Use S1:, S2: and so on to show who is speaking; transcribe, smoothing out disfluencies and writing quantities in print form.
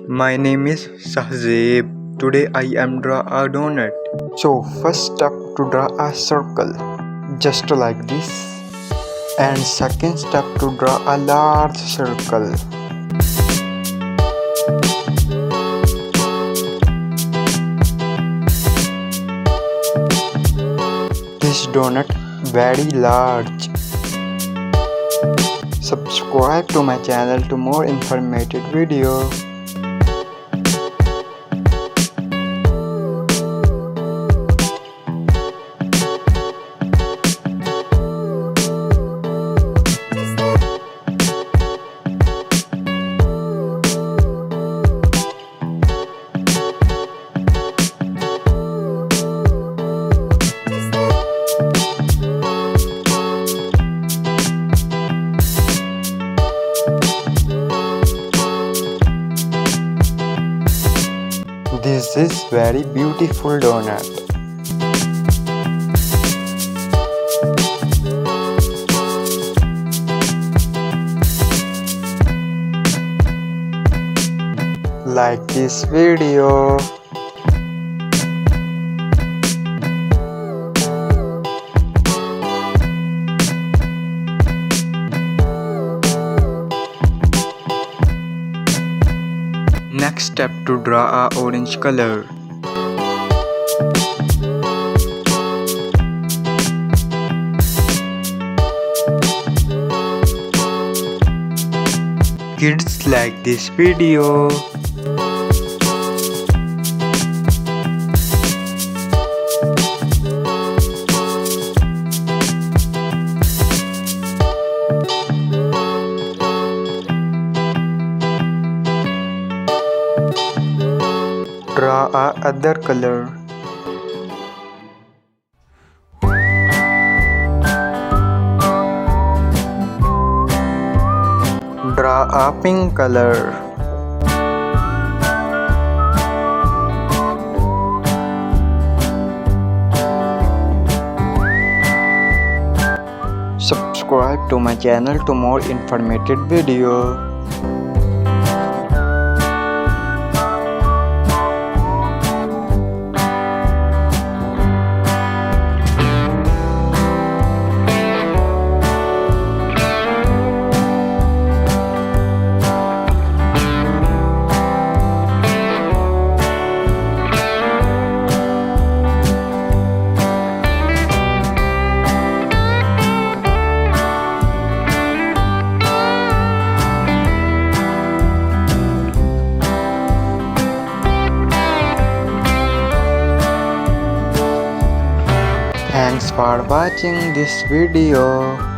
S1: My name is Sahzeb. Today I am draw a donut. So first step to draw a circle, just like this. And second step to draw a large circle. This donut very large. Subscribe to my channel to more informative video. This is very beautiful donut. Like this video. Next step to draw a orange color. Kids like this video. Draw a other color. Draw a pink color. Subscribe to my channel to more informative video. Thanks for watching this video.